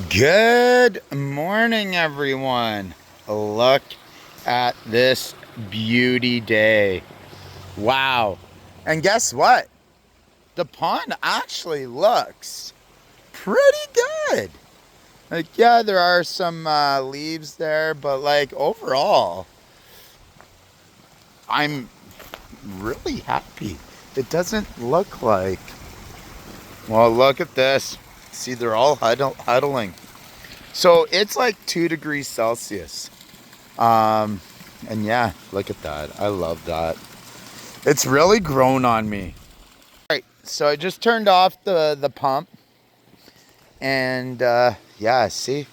Good morning, everyone. Look at this beauty day. Wow. And guess what? The pond actually looks pretty good. Like, yeah, there are some leaves there, but like overall, I'm really happy. It doesn't look like, well, look at this. See, they're all huddling. So it's like 2 degrees Celsius. And yeah, look at that. I love that. It's really grown on me. All right, so I just turned off the pump. And yeah, see,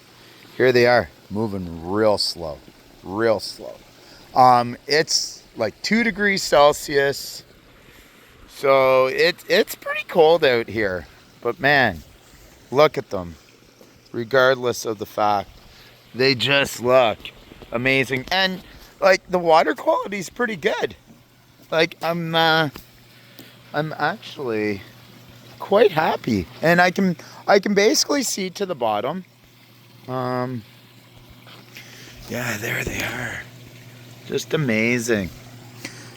here they are, moving real slow, real slow. It's like 2 degrees Celsius. So it's pretty cold out here. But man, look at them. Regardless of the fact, they just look amazing. And like the water quality is pretty good. Like I'm actually quite happy, and I can basically see to the bottom. Yeah, there they are, just amazing.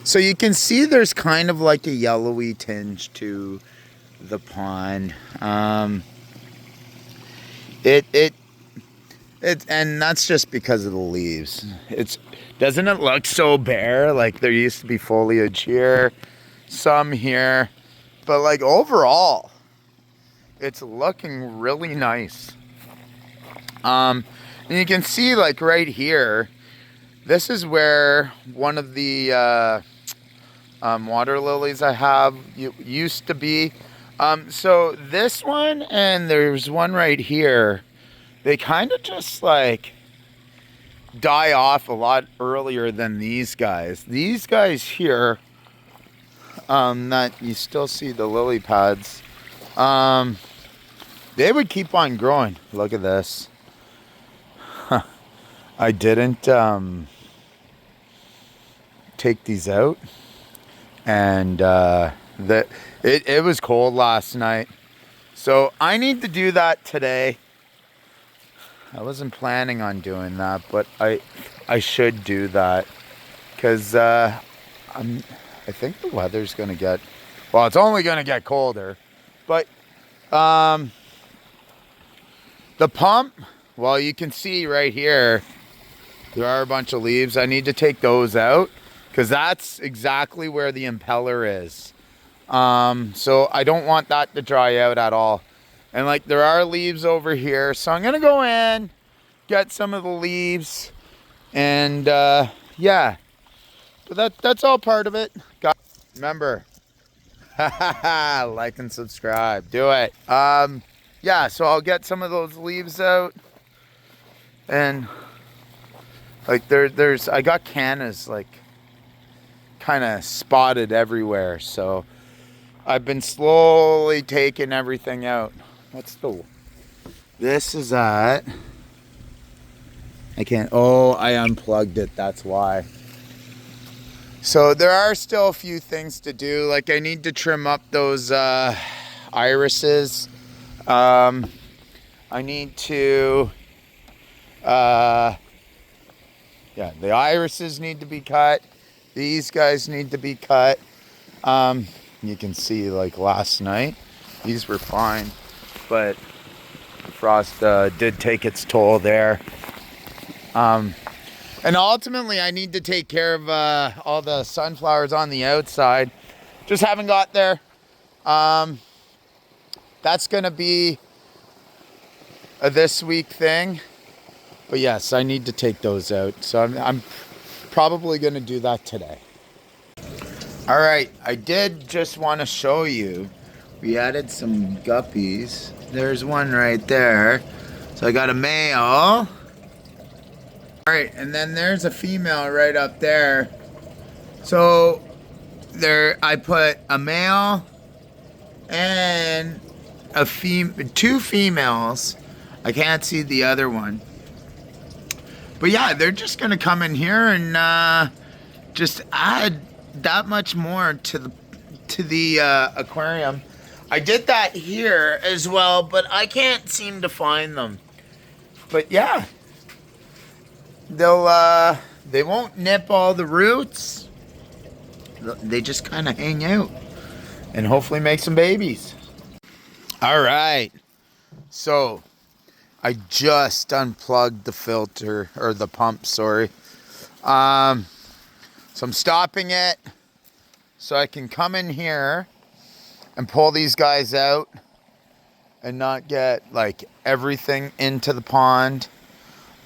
So you can see there's kind of like a yellowy tinge to the pond. And that's just because of the leaves. Doesn't it look so bare? Like there used to be foliage here, some here, but like overall, it's looking really nice. And you can see like right here, this is where one of the water lilies I have used to be. So this one, and there's one right here. They kind of just like die off a lot earlier than these guys. These guys here, that you still see the lily pads, they would keep on growing. Look at this. I didn't take these out, and it was cold last night, so I need to do that today. I wasn't planning on doing that, but I should do that because I think the weather's gonna get, well, it's only gonna get colder, but the pump, well, you can see right here there are a bunch of leaves. I need to take those out because that's exactly where the impeller is. So I don't want that to dry out at all. And like there are leaves over here, so I'm gonna go in, get some of the leaves, and yeah. But that's all part of it. Remember, like and subscribe. Do it. Yeah, so I'll get some of those leaves out, and like there's I got cannas like kind of spotted everywhere, so I've been slowly taking everything out. This is that. I unplugged it, that's why. So there are still a few things to do. Like I need to trim up those irises. I need to, yeah, the irises need to be cut. These guys need to be cut. You can see like last night, these were fine. But frost did take its toll there. And ultimately I need to take care of all the sunflowers on the outside. Just haven't got there. That's gonna be a this week thing. But yes, I need to take those out. So I'm probably gonna do that today. All right, I did just want to show you. We added some guppies. There's one right there. So I got a male. All right, and then there's a female right up there. So there, I put a male and two females. I can't see the other one. But yeah, they're just gonna come in here and just add that much more to the aquarium. I did that here as well, but I can't seem to find them. But yeah, they won't nip all the roots. They just kind of hang out and hopefully make some babies. All right. So I just unplugged the filter, or the pump, sorry. So I'm stopping it so I can come in here and pull these guys out and not get like everything into the pond.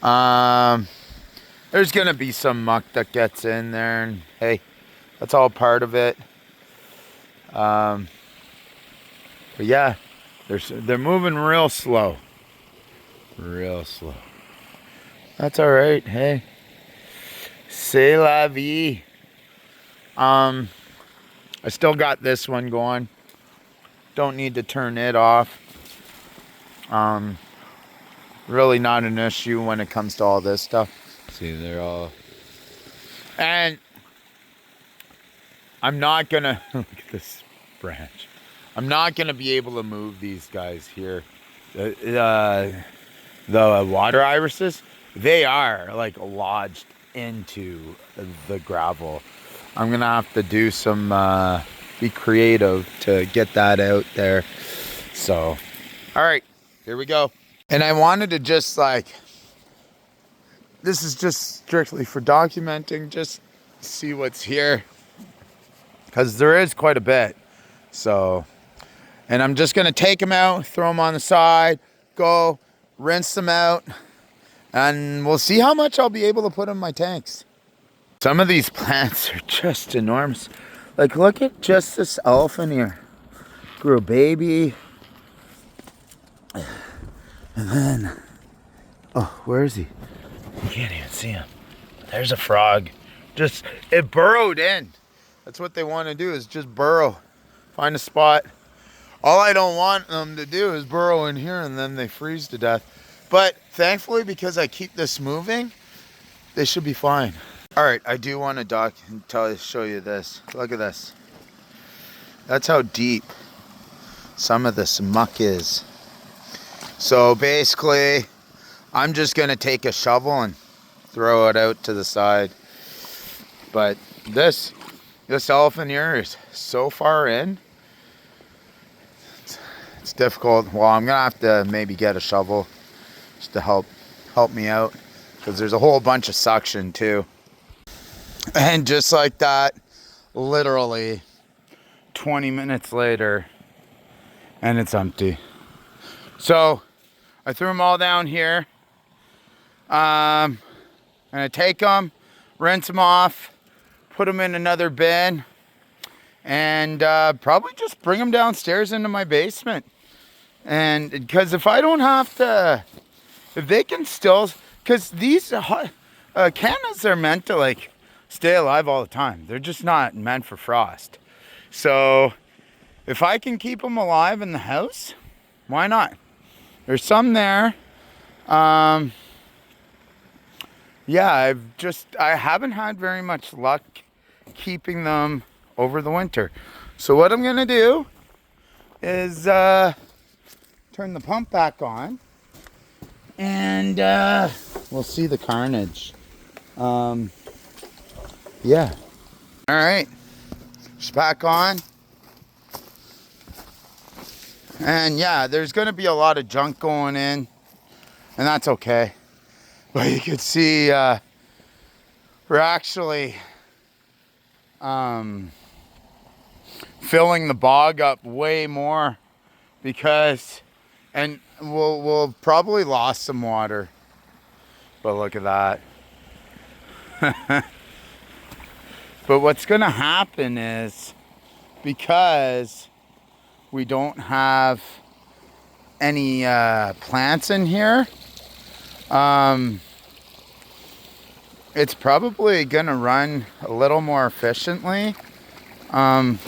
There's gonna be some muck that gets in there, and hey, that's all part of it. But yeah, they're moving real slow. Real slow. That's all right. Hey, c'est la vie. I still got this one going. Don't need to turn it off. Really not an issue when it comes to all this stuff. See, they're all... And I'm not gonna... Look at this branch. I'm not gonna be able to move these guys here. The water irises, they are like lodged into the gravel. I'm gonna have to do some be creative to get that out there. So all right, here we go. And I wanted to just like, this is just strictly for documenting, just see what's here, because there is quite a bit. So, and I'm just gonna take them out, throw them on the side, go rinse them out, and we'll see how much I'll be able to put in my tanks. Some of these plants are just enormous. Like, look at just this elephant here. Grew a baby. And then, oh, where is he? You can't even see him. There's a frog. Just, it burrowed in. That's what they want to do, is just burrow. Find a spot. All I don't want them to do is burrow in here and then they freeze to death. But thankfully, because I keep this moving, they should be fine. All right, I do want to show you this. Look at this. That's how deep some of this muck is. So basically, I'm just gonna take a shovel and throw it out to the side. But this elephant here is so far in. It's difficult. Well, I'm gonna have to maybe get a shovel just to help me out, because there's a whole bunch of suction too. And just like that, literally 20 minutes later, and it's empty. So I threw them all down here. And I take them, rinse them off, put them in another bin, and probably just bring them downstairs into my basement. And because if I don't have to, if they can still, because these cannas are meant to like stay alive all the time. They're just not meant for frost. So if I can keep them alive in the house, why not? There's some there. Yeah, I haven't had very much luck keeping them over the winter. So what I'm gonna do is turn the pump back on, and we'll see the carnage. Yeah. All right, it's back on. And yeah, there's gonna be a lot of junk going in, and that's okay. But you can see we're actually filling the bog up way more, because, and we'll probably lost some water. But look at that. But what's gonna happen is, because we don't have any plants in here, it's probably gonna run a little more efficiently. And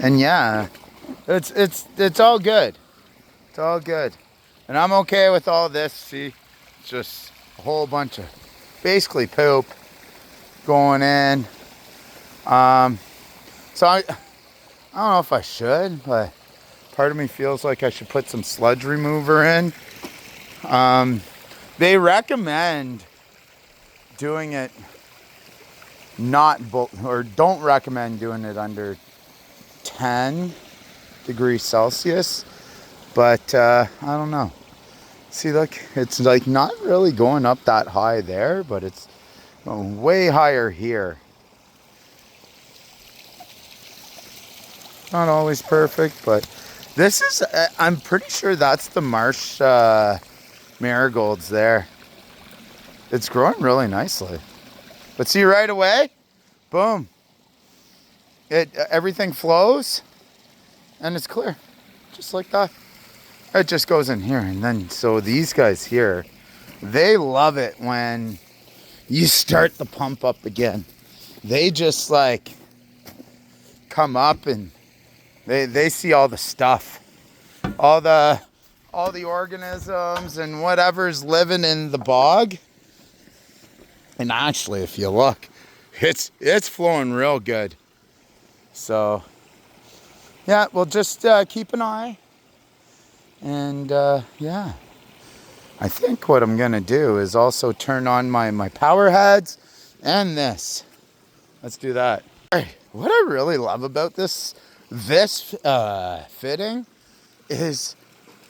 yeah, it's all good. It's all good. And I'm okay with all this. See, it's just a whole bunch of basically poop going in. So I don't know if I should, but part of me feels like I should put some sludge remover in. They recommend doing it or don't recommend doing it under 10 degrees Celsius, but I don't know. See, look, it's like not really going up that high there, but it's going way higher here. Not always perfect, but this is, I'm pretty sure that's the marsh marigolds there. It's growing really nicely. But see, right away, boom, everything flows and it's clear, just like that. It just goes in here, and then so these guys here, they love it when you start the pump up again. They just like come up and they see all the stuff, all the organisms and whatever's living in the bog. And actually, if you look, it's flowing real good. So yeah, we'll just keep an eye. And yeah, I think what I'm gonna do is also turn on my power heads and this. Let's do that. All right, what I really love about this fitting is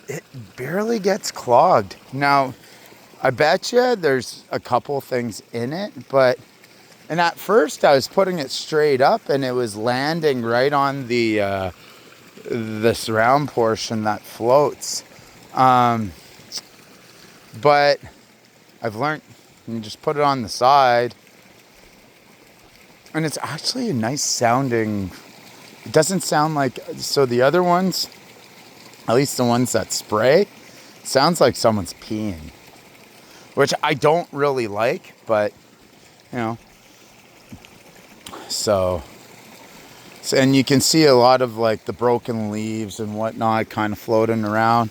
it barely gets clogged. Now, I bet you there's a couple things in it, and at first I was putting it straight up and it was landing right on the surround portion that floats. But I've learned you just put it on the side and it's actually a nice sounding. It doesn't sound like, so the other ones, at least the ones that spray, sounds like someone's peeing, which I don't really like, but you know, so and you can see a lot of like the broken leaves and whatnot kind of floating around,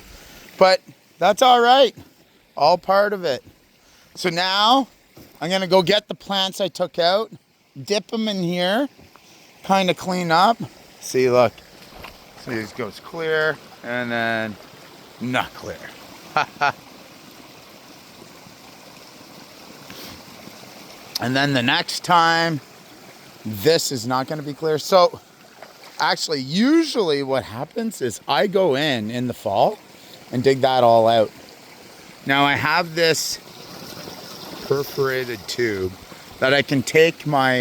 but that's all right, all part of it. So now I'm gonna go get the plants I took out, dip them in here, kind of clean up. See, look, see, this goes clear and then not clear. And then the next time, this is not going to be clear. So actually, usually what happens is I go in the fall and dig that all out. Now I have this perforated tube that I can take my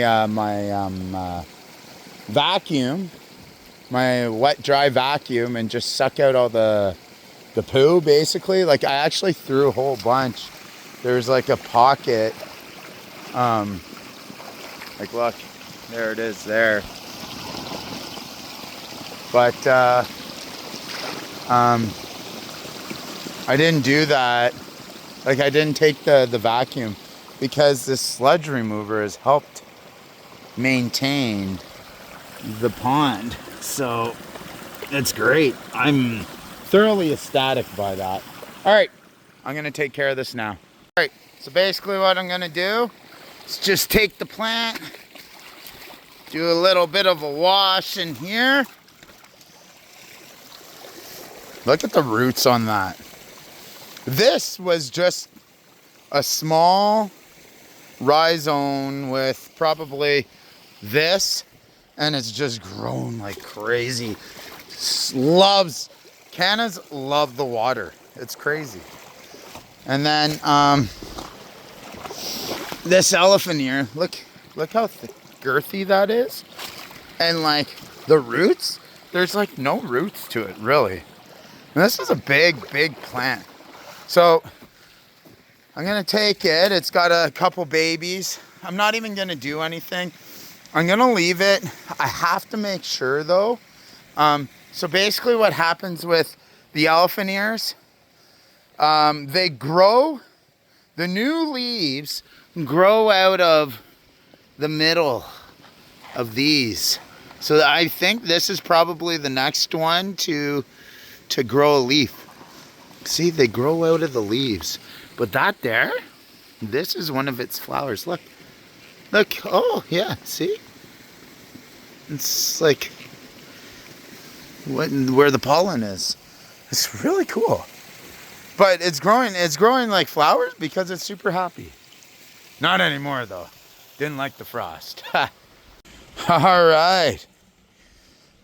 vacuum, my wet dry vacuum, and just suck out all the poo basically. Like I actually threw a whole bunch. There's like a pocket. Like look, there it is there. But I didn't do that. Like I didn't take the vacuum because this sludge remover has helped maintain the pond. So it's great. I'm thoroughly ecstatic by that. All right, I'm gonna take care of this now. All right, so basically what I'm gonna do is just take the plant, do a little bit of a wash in here. Look at the roots on that. This was just a small rhizome with probably this, and it's just grown like crazy. Cannas love the water. It's crazy. And then this elephant ear, look how girthy that is. And like the roots, there's like no roots to it really. And this is a big plant. So I'm gonna take it. It's got a couple babies. I'm not even gonna do anything. I'm gonna leave it. I have to make sure though. So basically what happens with the elephant ears, they grow, the new leaves grow out of the middle of these. So I think this is probably the next one to grow a leaf. See, they grow out of the leaves. But that there, this is one of its flowers. Look, oh yeah, see? It's like where the pollen is. It's really cool. But it's growing like flowers because it's super happy. Not anymore though. Didn't like the frost. All right.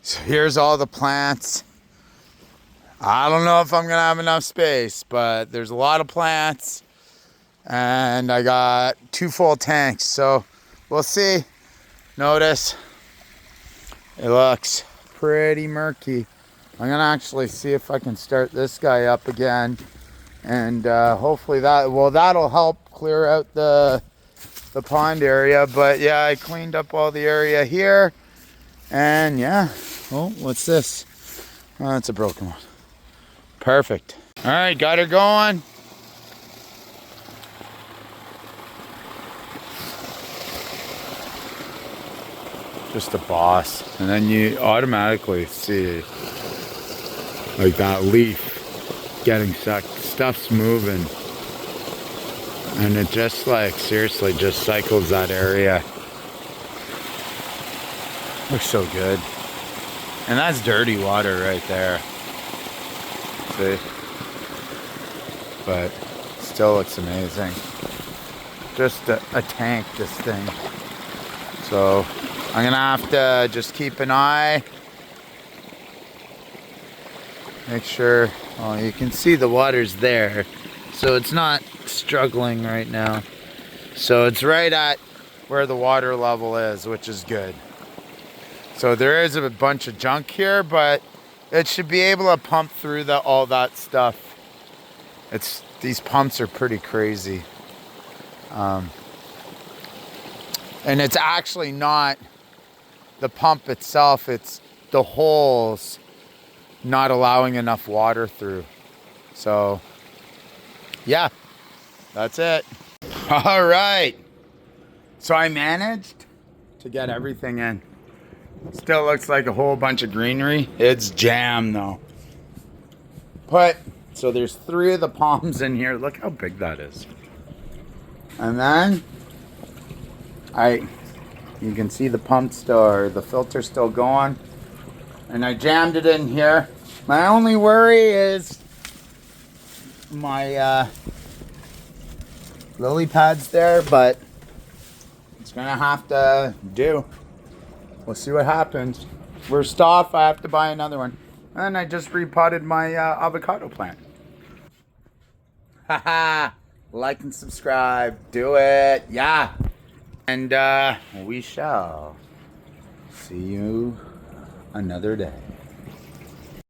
So here's all the plants. I don't know if I'm gonna have enough space, but there's a lot of plants. And I got 2 full tanks, so we'll see. Notice it looks pretty murky. I'm gonna actually see if I can start this guy up again, and hopefully that'll help clear out the pond area. But yeah, I cleaned up all the area here, and yeah. Oh, what's this? Oh, that's a broken one. Perfect. All right, got her going. Just a boss, and then you automatically see like that leaf getting sucked. Stuff's moving, and it just like seriously just cycles that area. Looks so good. And that's dirty water right there. See? But still looks amazing. Just a tank, this thing. So I'm gonna have to just keep an eye. Make sure, oh, you can see the water's there. So it's not struggling right now. So it's right at where the water level is, which is good. So there is a bunch of junk here, but it should be able to pump through all that stuff. These pumps are pretty crazy. And it's actually not the pump itself, it's the holes not allowing enough water through. So yeah, that's it. All right. So I managed to get everything in. Still looks like a whole bunch of greenery. It's jam though. So there's 3 of the palms in here. Look how big that is. And then you can see the pump or the filter still going. And I jammed it in here. My only worry is my lily pads there, but it's gonna have to do. We'll see what happens. First off, I have to buy another one. And I just repotted my avocado plant. Haha, like and subscribe. Do it. Yeah. And we shall see you another day.